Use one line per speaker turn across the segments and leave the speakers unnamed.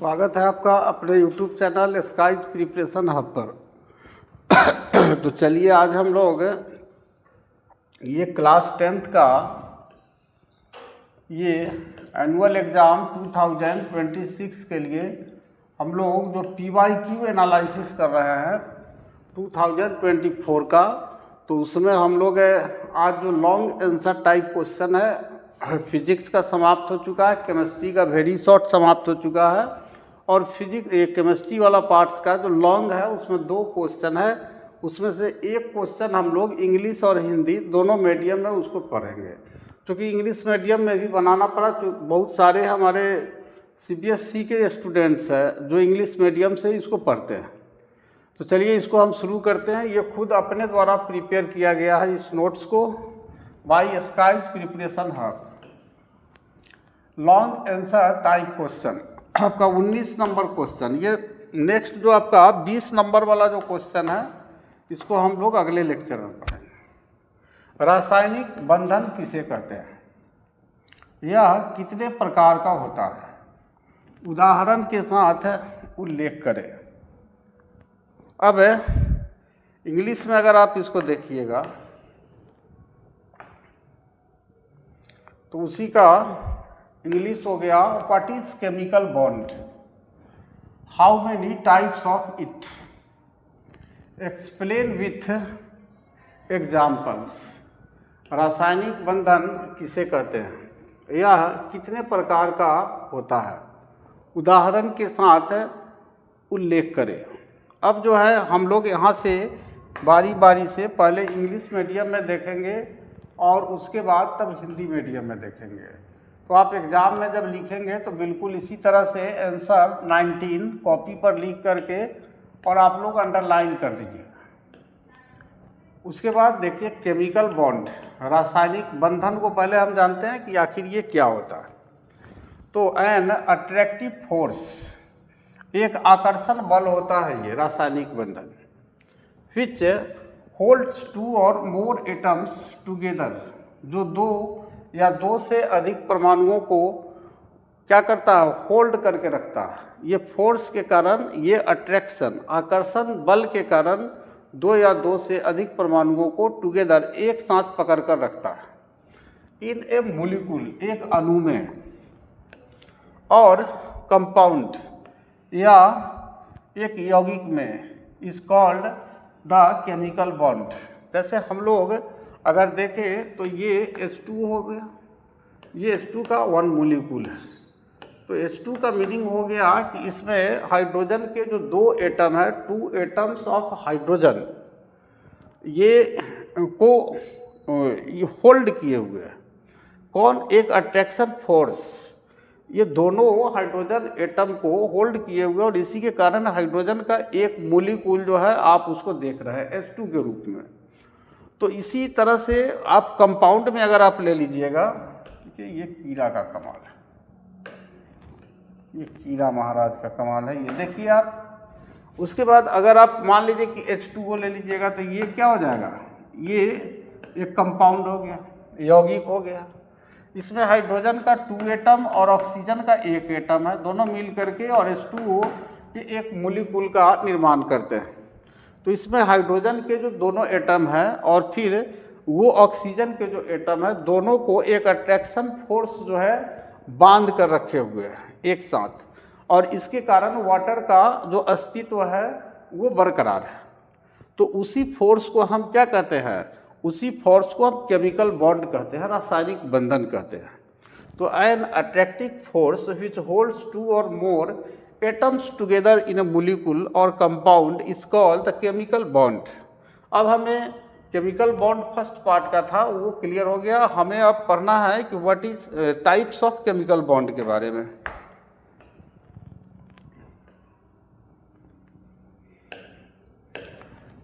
स्वागत है आपका अपने YouTube channel Skies Preparation Hub पर। तो चलिए आज हम लोग ये क्लास 10th का ये एनुअल एग्ज़ाम 2026 के लिए हम लोग जो PYQ एनालिसिस कर रहे हैं 2024 का, तो उसमें हम लोग आज जो लॉन्ग आंसर टाइप क्वेश्चन है, फिजिक्स का समाप्त हो चुका है, केमिस्ट्री का वेरी शॉर्ट समाप्त हो चुका है और केमिस्ट्री वाला पार्ट्स का जो लॉन्ग है उसमें 2 क्वेश्चन है। उसमें से एक क्वेश्चन हम लोग इंग्लिश और हिंदी दोनों मीडियम में उसको पढ़ेंगे, क्योंकि इंग्लिश मीडियम में भी बनाना पड़ा। तो बहुत सारे हमारे CBSE के स्टूडेंट्स हैं जो इंग्लिश मीडियम से इसको पढ़ते हैं। तो चलिए इसको हम शुरू करते हैं। ये खुद अपने द्वारा प्रिपेयर किया गया है इस नोट्स को by Skies Preparation Hub. Long answer type question आपका 19 नंबर क्वेश्चन। ये नेक्स्ट जो आपका 20 नंबर वाला जो क्वेश्चन है इसको हम लोग अगले लेक्चर में पढ़ेंगे। रासायनिक बंधन किसे कहते हैं, यह कितने प्रकार का होता है, उदाहरण के साथ उल्लेख करें। अब इंग्लिश में अगर आप इसको देखिएगा तो उसी का इंग्लिश हो गया, what is chemical bond, how many types of it, explain with examples. रासायनिक बंधन किसे कहते हैं, यह कितने प्रकार का होता है, उदाहरण के साथ उल्लेख करें। अब जो है हम लोग यहाँ से बारी बारी से पहले इंग्लिश मीडियम में देखेंगे और उसके बाद तब हिंदी मीडियम में देखेंगे। तो आप एग्ज़ाम में जब लिखेंगे तो बिल्कुल इसी तरह से आंसर 19 कॉपी पर लिख करके और आप लोग अंडरलाइन कर दीजिए। उसके बाद देखिए केमिकल बॉन्ड, रासायनिक बंधन को पहले हम जानते हैं कि आखिर ये क्या होता है। तो एन अट्रैक्टिव फोर्स, एक आकर्षण बल होता है ये रासायनिक बंधन, विच holds 2 or more atoms together, जो 2 या 2 से अधिक परमाणुओं को क्या करता है, होल्ड करके रखता है। ये फोर्स के कारण, ये अट्रैक्शन आकर्षण बल के कारण 2 या 2 से अधिक परमाणुओं को टुगेदर एक साथ पकड़ कर रखता है। इन ए मोलिक्यूल, एक अणु में, और कंपाउंड या एक यौगिक में, is called the chemical bond. जैसे हम लोग अगर देखें तो ये H2 हो गया, ये H2 का 1 मोलिक्यूल है। तो H2 का मीनिंग हो गया कि इसमें हाइड्रोजन के जो 2 एटम है, 2 एटम्स ऑफ हाइड्रोजन, ये को ये होल्ड किए हुए हैं। कौन, एक अट्रैक्शन फोर्स, ये दोनों हाइड्रोजन एटम को होल्ड किए हुए, और इसी के कारण हाइड्रोजन का एक मोलिक्यूल जो है आप उसको देख रहे हैं H2 के रूप में। तो इसी तरह से आप कंपाउंड में अगर आप ले लीजिएगा, कि ये कीड़ा का कमाल है, ये कीड़ा महाराज का कमाल है, ये देखिए आप। उसके बाद अगर आप मान लीजिए कि H2O ले लीजिएगा तो ये क्या हो जाएगा, ये एक कंपाउंड हो गया, यौगिक हो गया। इसमें हाइड्रोजन का 2 एटम और ऑक्सीजन का 1 एटम है, दोनों मिल करके और H2O के एक मोलिक्यूल का निर्माण करते हैं। तो इसमें हाइड्रोजन के जो दोनों एटम हैं और फिर वो ऑक्सीजन के जो एटम है, दोनों को एक अट्रैक्शन फोर्स जो है बांध कर रखे हुए हैं एक साथ, और इसके कारण वाटर का जो अस्तित्व है वो बरकरार है। तो उसी फोर्स को हम क्या कहते हैं, उसी फोर्स को हम केमिकल बॉन्ड कहते हैं, रासायनिक बंधन कहते हैं। तो an attractive force which holds 2 or more atoms together in a molecule or compound is called the chemical bond. अब हमें केमिकल बॉन्ड फर्स्ट पार्ट का था वो क्लियर हो गया। हमें अब पढ़ना है कि what is types of chemical bond के बारे में।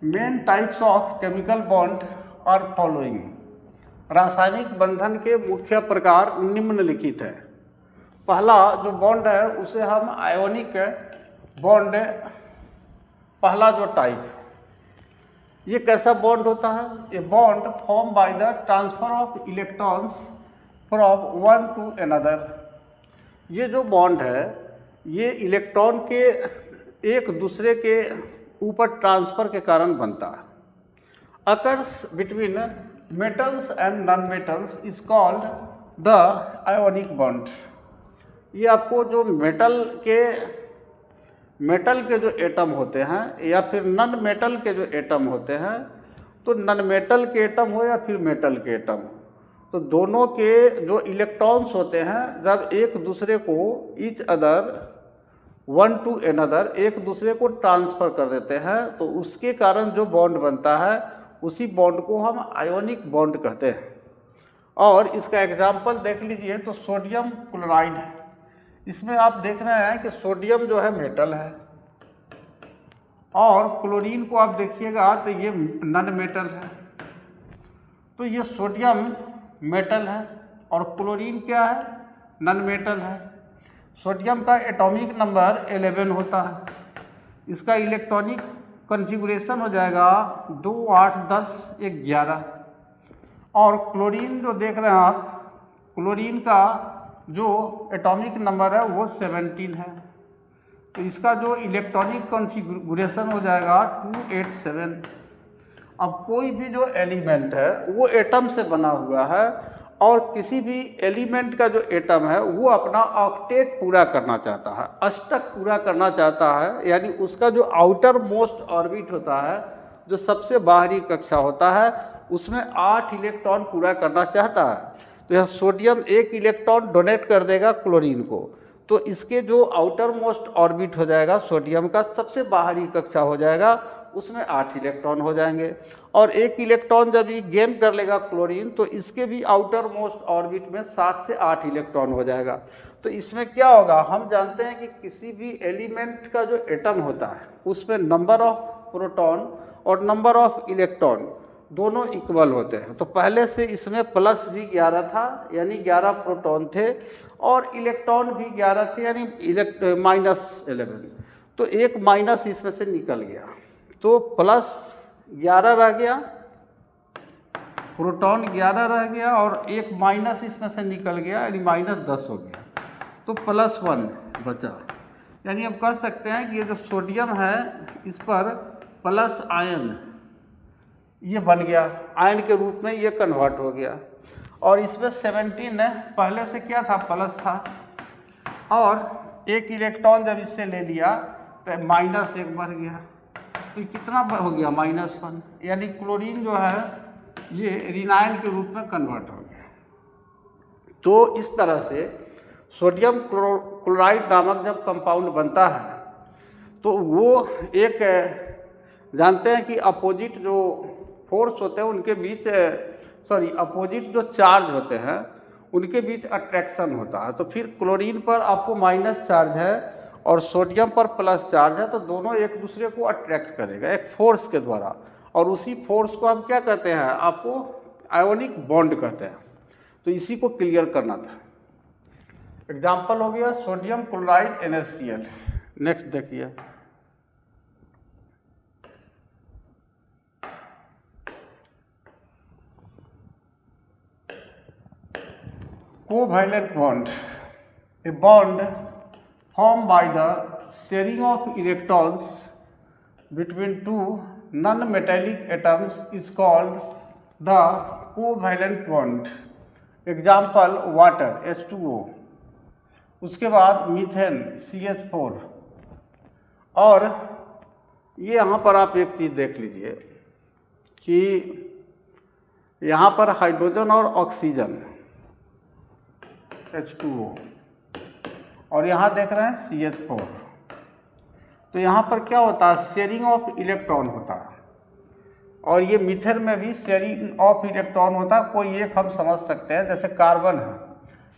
Main types of chemical bond are following. रासायनिक बंधन के मुख्य प्रकार निम्नलिखित है। पहला जो बॉन्ड है उसे हम आयोनिक बॉन्ड, पहला जो टाइप, ये कैसा बॉन्ड होता है, a bond form by the transfer of electrons from one to another. ये जो बॉन्ड है ये इलेक्ट्रॉन के एक दूसरे के ऊपर ट्रांसफ़र के कारण बनता है। Occurs between metals and non metals is called the ionic bond. ये आपको जो मेटल के जो एटम होते हैं या फिर नॉन मेटल के जो एटम होते हैं, तो नॉन मेटल के एटम हो या फिर मेटल के एटम हो, तो दोनों के जो इलेक्ट्रॉन्स होते हैं जब एक दूसरे को each other one to another एक दूसरे को ट्रांसफ़र कर देते हैं, तो उसके कारण जो बॉन्ड बनता है उसी बॉन्ड को हम आयोनिक बॉन्ड कहते हैं। और इसका एग्जाम्पल देख लीजिए तो सोडियम क्लोराइड है। इसमें आप देख रहे हैं कि सोडियम जो है मेटल है और क्लोरीन को आप देखिएगा तो ये नॉन मेटल है। तो ये सोडियम मेटल है और क्लोरीन क्या है, नॉन मेटल है। सोडियम का एटॉमिक नंबर 11 होता है। इसका इलेक्ट्रॉनिक कॉन्फ़िगरेशन हो जाएगा 2, 8, 10, 11। और क्लोरीन जो देख रहे हैं आप, क्लोरीन का जो एटॉमिक नंबर है वो 17 है। तो इसका जो इलेक्ट्रॉनिक कॉन्फ़िगरेशन हो जाएगा 287। अब कोई भी जो एलिमेंट है वो एटम से बना हुआ है और किसी भी एलिमेंट का जो एटम है वो अपना ऑक्टेट पूरा करना चाहता है, अष्टक पूरा करना चाहता है, यानी उसका जो आउटर मोस्ट ऑर्बिट होता है, जो सबसे बाहरी कक्षा होता है, उसमें 8 इलेक्ट्रॉन पूरा करना चाहता है। तो यह सोडियम 1 इलेक्ट्रॉन डोनेट कर देगा क्लोरीन को, तो इसके जो आउटर मोस्ट ऑर्बिट हो जाएगा सोडियम का, सबसे बाहरी कक्षा हो जाएगा, उसमें 8 इलेक्ट्रॉन हो जाएंगे। और 1 इलेक्ट्रॉन जब ये गेन कर लेगा क्लोरीन, तो इसके भी आउटर मोस्ट ऑर्बिट में 7 से 8 इलेक्ट्रॉन हो जाएगा। तो इसमें क्या होगा, हम जानते हैं कि किसी भी एलिमेंट का जो एटम होता है उसमें नंबर ऑफ प्रोटॉन और नंबर ऑफ इलेक्ट्रॉन दोनों इक्वल होते हैं। तो पहले से इसमें प्लस भी 11 था, यानी 11 प्रोटॉन थे, और इलेक्ट्रॉन भी 11 थे, यानी -11। तो एक माइनस इसमें से निकल गया, तो प्लस 11 रह गया, प्रोटॉन 11 रह गया, और एक माइनस इसमें से निकल गया, यानी -10 हो गया, तो +1 बचा। यानी अब कह सकते हैं कि ये जो सोडियम है इस पर प्लस आयन ये बन गया, आयन के रूप में ये कन्वर्ट हो गया। और इसमें 17 है, पहले से क्या था, प्लस था, और एक इलेक्ट्रॉन जब इससे ले लिया तो -1 बढ़ गया, तो कितना हो गया, -1, यानी क्लोरीन जो है ये ऋणायन के रूप में कन्वर्ट हो गया। तो इस तरह से सोडियम क्लोराइड नामक जब कंपाउंड बनता है तो वो एक जानते हैं कि अपोजिट जो फोर्स होते हैं उनके बीच अपोजिट जो चार्ज होते हैं उनके बीच अट्रैक्शन होता है। तो फिर क्लोरीन पर आपको माइनस चार्ज है और सोडियम पर प्लस चार्ज है, तो दोनों एक दूसरे को अट्रैक्ट करेगा एक फोर्स के द्वारा, और उसी फोर्स को हम क्या कहते हैं, आपको आयोनिक बॉन्ड कहते हैं। तो इसी को क्लियर करना था। एग्जाम्पल हो गया सोडियम क्लोराइड NaCl। नेक्स्ट देखिए, covalent bond, a bond formed by the sharing of electrons between two non-metallic atoms is called the covalent bond। Example water H2O, उसके बाद मीथेन CH4। और ये यहाँ पर आप एक चीज़ देख लीजिए कि यहाँ पर हाइड्रोजन और ऑक्सीजन H2O, और यहाँ देख रहे हैं CH4। तो यहाँ पर क्या होता है, शेयरिंग ऑफ इलेक्ट्रॉन होता है, और ये मीथेन में भी शेयरिंग ऑफ इलेक्ट्रॉन होता है। कोई एक हम समझ सकते हैं, जैसे कार्बन है,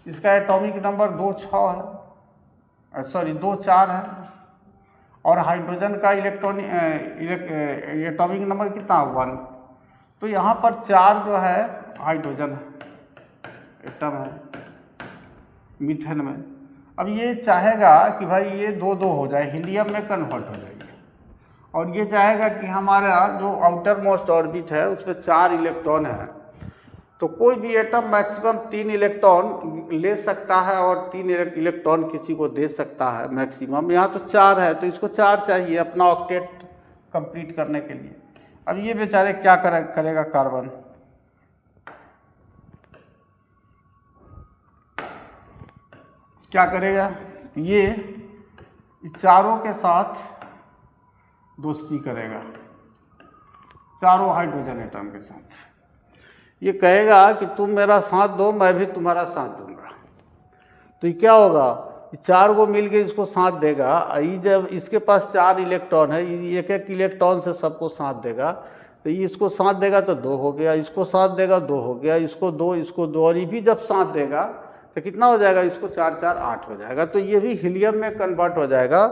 इसका एटॉमिक नंबर 2,4 है, और हाइड्रोजन का एटॉमिक नंबर कितना, 1। तो यहाँ पर 4 जो है हाइड्रोजन एटम है मीथेन में। अब ये चाहेगा कि भाई ये 2-2 हो जाए, हीलियम में कन्वर्ट हो जाएगी, और ये चाहेगा कि हमारा जो आउटर मोस्ट ऑर्बिट है उसमें 4 इलेक्ट्रॉन है, तो कोई भी एटम मैक्सिमम 3 इलेक्ट्रॉन ले सकता है और 3 इलेक्ट्रॉन किसी को दे सकता है मैक्सिमम। यहाँ तो 4 है तो इसको 4 चाहिए अपना ऑक्टेट कंप्लीट करने के लिए। अब ये बेचारे क्या करेगा कार्बन, क्या करेगा, ये चारों के साथ दोस्ती करेगा, चारों हाइड्रोजन एटम के साथ। ये कहेगा कि तुम मेरा साथ दो, मैं भी तुम्हारा साथ दूंगा। तो ये क्या होगा, ये 4 को मिल के इसको साथ देगा। ये जब इसके पास 4 इलेक्ट्रॉन है, ये एक एक इलेक्ट्रॉन से सबको साथ देगा। तो ये इसको साथ देगा तो 2 हो गया, इसको साथ देगा 2 हो गया, इसको 2, इसको 2, और ये भी जब साथ देगा तो कितना हो जाएगा, इसको 4 4 8 हो जाएगा। तो ये भी हीलियम में कन्वर्ट हो जाएगा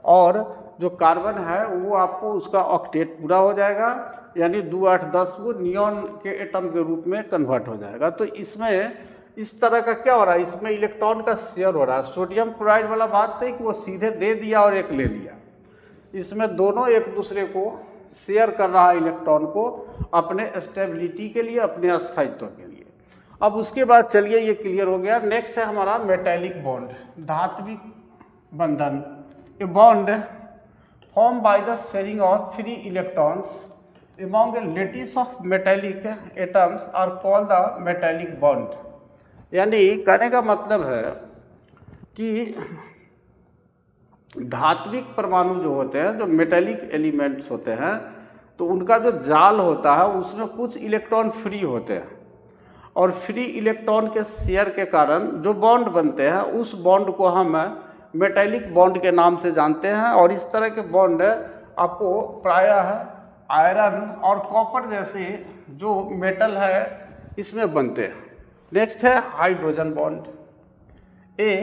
और जो कार्बन है वो आपको उसका ऑक्टेट पूरा हो जाएगा, यानी 2 8 10 वो नियॉन के एटम के रूप में कन्वर्ट हो जाएगा। तो इसमें इस तरह का क्या हो रहा है, इसमें इलेक्ट्रॉन का शेयर हो रहा है। सोडियम क्लोराइड वाला बात थी कि वो सीधे दे दिया और एक ले लिया, इसमें दोनों एक दूसरे को शेयर कर रहा है इलेक्ट्रॉन को अपने स्टेबिलिटी के लिए, अपने अस्थायित्व के लिए। अब उसके बाद चलिए ये क्लियर हो गया। नेक्स्ट है हमारा मेटेलिक बॉन्ड, धात्विक बंधन। A bond form by the sharing of 3 electrons among a lattice of metallic atoms are called the metallic bond। यानी कहने का मतलब है कि धात्विक परमाणु जो होते हैं, जो मेटेलिक एलिमेंट्स होते हैं, तो उनका जो जाल होता है उसमें कुछ इलेक्ट्रॉन फ्री होते हैं और फ्री इलेक्ट्रॉन के शेयर के कारण जो बॉन्ड बनते हैं उस बॉन्ड को हम मेटेलिक बॉन्ड के नाम से जानते हैं। और इस तरह के बॉन्ड आपको प्रायः आयरन और कॉपर जैसे जो मेटल है इसमें बनते हैं। नेक्स्ट है hydrogen bond. A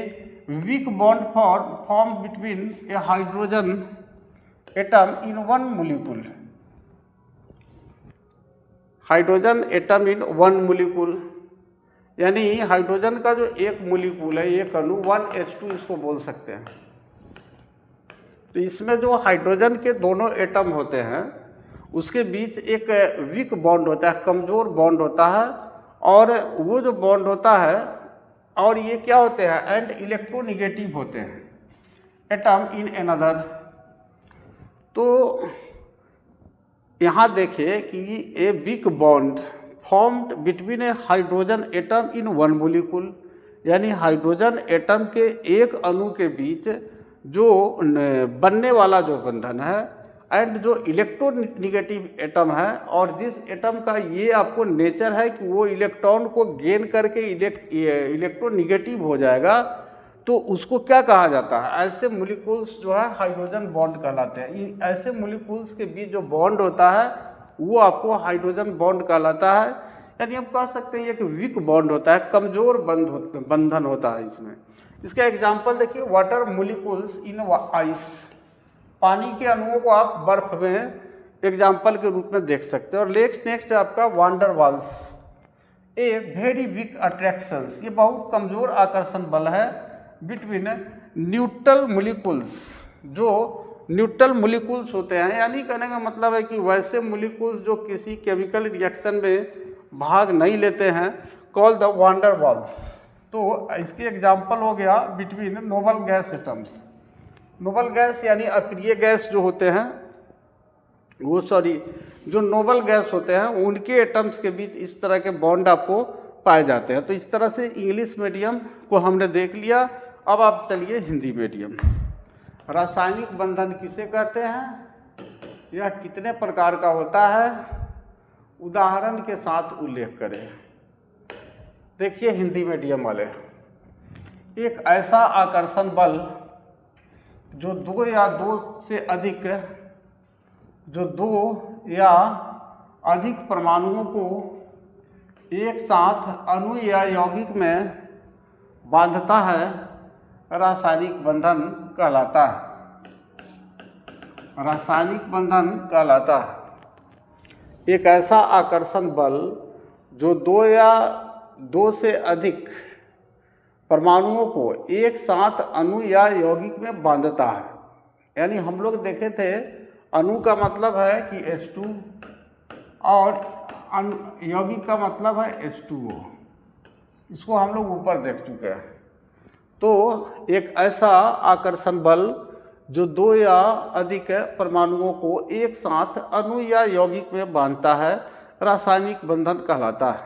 weak bond form between a hydrogen atom in 1 molecule. Hydrogen atom in 1 molecule, यानी हाइड्रोजन का जो एक मोलिक्यूल है, एक अणु 1H2 इसको बोल सकते हैं। तो इसमें जो हाइड्रोजन के दोनों एटम होते हैं उसके बीच एक वीक बॉन्ड होता है, कमज़ोर बॉन्ड होता है। और वो जो बॉन्ड होता है, और ये क्या होते हैं, एंड इलेक्ट्रोनिगेटिव होते हैं एटम इन अनदर। तो यहाँ देखिए कि a weak bond formed between a hydrogen atom in 1 molecule, यानी हाइड्रोजन एटम के एक अणु के बीच जो बनने वाला जो बंधन है, एंड जो इलेक्ट्रोनिगेटिव एटम है, और जिस एटम का ये आपको नेचर है कि वो इलेक्ट्रॉन को गेन करके इलेक्ट्रोनिगेटिव हो जाएगा, तो उसको क्या कहा जाता है, ऐसे मोलिक्यूल्स जो है हाइड्रोजन बॉन्ड कहलाते हैं। ऐसे मोलिक्यूल्स के बीच जो बॉन्ड होता है वो आपको हाइड्रोजन बॉन्ड कहलाता है। यानी हम कह सकते हैं कि वीक बॉन्ड होता है, कमज़ोर बंधन होता है इसमें। इसका एग्जाम्पल देखिए, वाटर मोलिक्यूल्स इन आइस। पानी के अणुओं को आप बर्फ में एग्जाम्पल के रूप में देख सकते हैं। और नेक्स्ट है आपका van der Waals. A very weak attractions, ये बहुत कमज़ोर आकर्षण बल है बिटवीन न्यूट्रल मोलिक्यूल्स। जो न्यूट्रल मोलिक्यूल्स होते हैं, यानी कहने का मतलब है कि वैसे मोलिक्यूल्स जो किसी केमिकल रिएक्शन में भाग नहीं लेते हैं, कॉल द वांडर वाल्स। तो इसके एग्जाम्पल हो गया between noble gas atoms. Noble gas यानी अक्रिय गैस जो होते हैं वो जो नोबल गैस होते हैं उनके एटम्स के बीच इस तरह के बॉन्ड आपको पाए जाते हैं। तो इस तरह से इंग्लिश मीडियम को हमने देख लिया। अब आप चलिए हिंदी मीडियम। रासायनिक बंधन किसे कहते हैं, यह कितने प्रकार का होता है, उदाहरण के साथ उल्लेख करें। देखिए हिंदी मीडियम वाले, एक ऐसा आकर्षण बल जो 2 या 2 से अधिक परमाणुओं को एक साथ अणु या यौगिक में बांधता है, रासायनिक बंधन कहलाता है। रासायनिक बंधन कहलाता है एक ऐसा आकर्षण बल जो 2 या 2 से अधिक परमाणुओं को एक साथ अणु या यौगिक में बांधता है। यानी हम लोग देखे थे अणु का मतलब है कि H2 और यौगिक का मतलब है H2O, इसको हम लोग ऊपर देख चुके हैं। तो एक ऐसा आकर्षण बल जो दो या अधिक परमाणुओं को एक साथ अणु या यौगिक में बांधता है रासायनिक बंधन कहलाता है।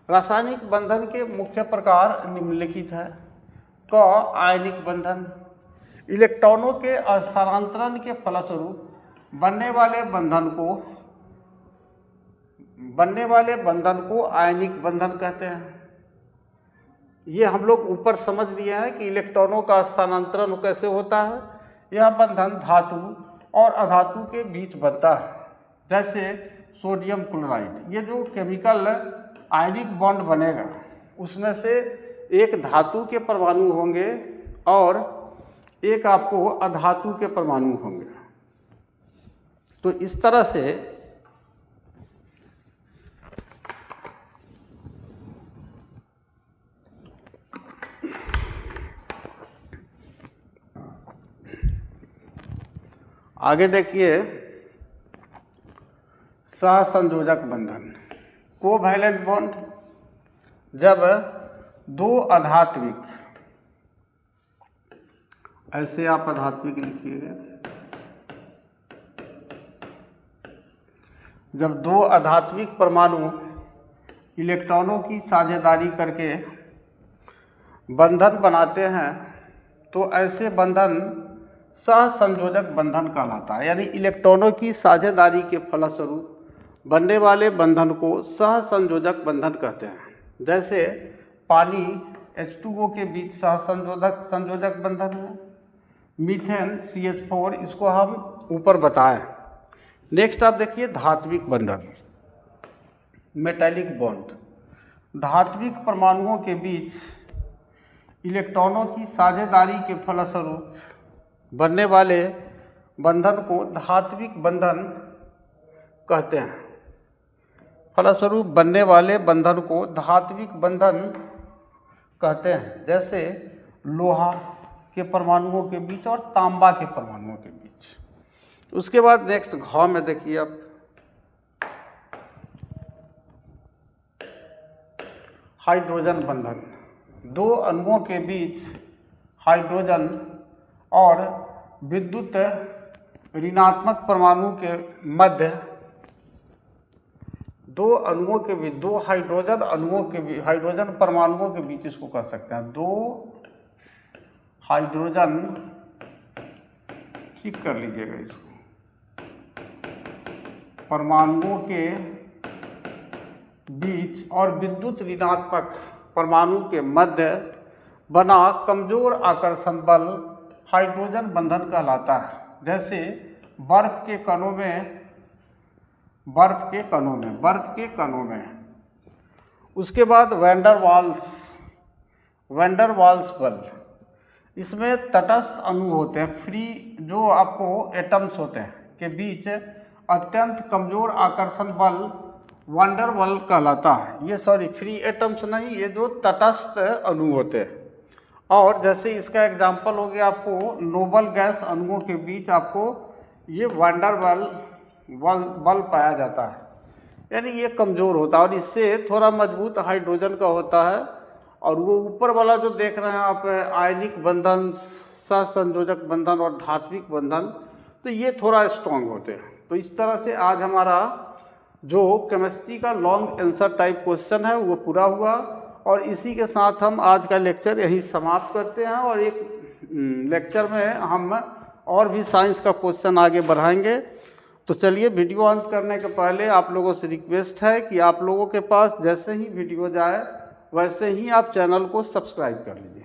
रासायनिक बंधन के मुख्य प्रकार निम्नलिखित है। क आयनिक बंधन, इलेक्ट्रॉनों के स्थानांतरण के फलस्वरूप बनने वाले बंधन को आयनिक बंधन कहते हैं। ये हम लोग ऊपर समझ लिए हैं कि इलेक्ट्रॉनों का स्थानांतरण कैसे होता है। यह बंधन धातु और अधातु के बीच बनता है, जैसे सोडियम क्लोराइड। ये जो केमिकल आयनिक बॉन्ड बनेगा उसमें से एक धातु के परमाणु होंगे और एक आपको अधातु के परमाणु होंगे। तो इस तरह से आगे देखिए सहसंयोजक बंधन, कोवैलेंट बॉन्ड। जब दो अधात्विक, ऐसे आप अधात्विक लिखिएगा, जब दो अधात्विक परमाणु इलेक्ट्रॉनों की साझेदारी करके बंधन बनाते हैं तो ऐसे बंधन सहसंयोजक बंधन कहलाता है। यानी इलेक्ट्रॉनों की साझेदारी के फलस्वरूप बनने वाले बंधन को सहसंयोजक बंधन कहते हैं। जैसे पानी H2O के बीच संयोजक बंधन है। मीथेन CH4, इसको हम ऊपर बताएं। नेक्स्ट आप देखिए धात्विक बंधन, मेटैलिक बॉन्ड। धात्विक परमाणुओं के बीच इलेक्ट्रॉनों की साझेदारी के फलस्वरूप बनने वाले बंधन को धात्विक बंधन कहते हैं। फलस्वरूप बनने वाले बंधन को धात्विक बंधन कहते हैं, जैसे लोहा के परमाणुओं के बीच और तांबा के परमाणुओं के बीच। उसके बाद नेक्स्ट घ में देखिए आप, हाइड्रोजन बंधन। दो अणुओं के बीच हाइड्रोजन और विद्युत ऋणात्मक परमाणु के मध्य, दो अणुओं के बीच, दो हाइड्रोजन परमाणुओं के बीच इसको कह सकते हैं। दो हाइड्रोजन, ठीक कर लीजिएगा इसको, परमाणुओं के बीच और विद्युत ऋणात्मक परमाणु के मध्य बना कमजोर आकर्षण बल हाइड्रोजन बंधन कहलाता है। जैसे बर्फ के कणों में। उसके बाद वैंडरवाल्स बल। इसमें तटस्थ अणु होते हैं, फ्री जो आपको एटम्स होते हैं के बीच अत्यंत कमजोर आकर्षण बल वैंडरवाल कहलाता है। ये फ्री एटम्स नहीं, ये जो तटस्थ अणु होते हैं। और जैसे इसका एग्जाम्पल हो गया आपको नोबल गैस अणुओं के बीच आपको ये वैंडरवाल बल पाया जाता है, यानी ये कमज़ोर होता है और इससे थोड़ा मजबूत हाइड्रोजन का होता है। और वो ऊपर वाला जो देख रहे हैं आप आयनिक बंधन, सहसंयोजक बंधन और धात्विक बंधन, तो ये थोड़ा स्ट्रॉन्ग होते हैं। तो इस तरह से आज हमारा जो केमिस्ट्री का लॉन्ग आंसर टाइप क्वेश्चन है वो पूरा हुआ और इसी के साथ हम आज का लेक्चर यही समाप्त करते हैं और एक लेक्चर में हम और भी साइंस का क्वेश्चन आगे बढ़ाएंगे। तो चलिए, वीडियो अंत करने के पहले आप लोगों से रिक्वेस्ट है कि आप लोगों के पास जैसे ही वीडियो जाए वैसे ही आप चैनल को सब्सक्राइब कर लीजिए।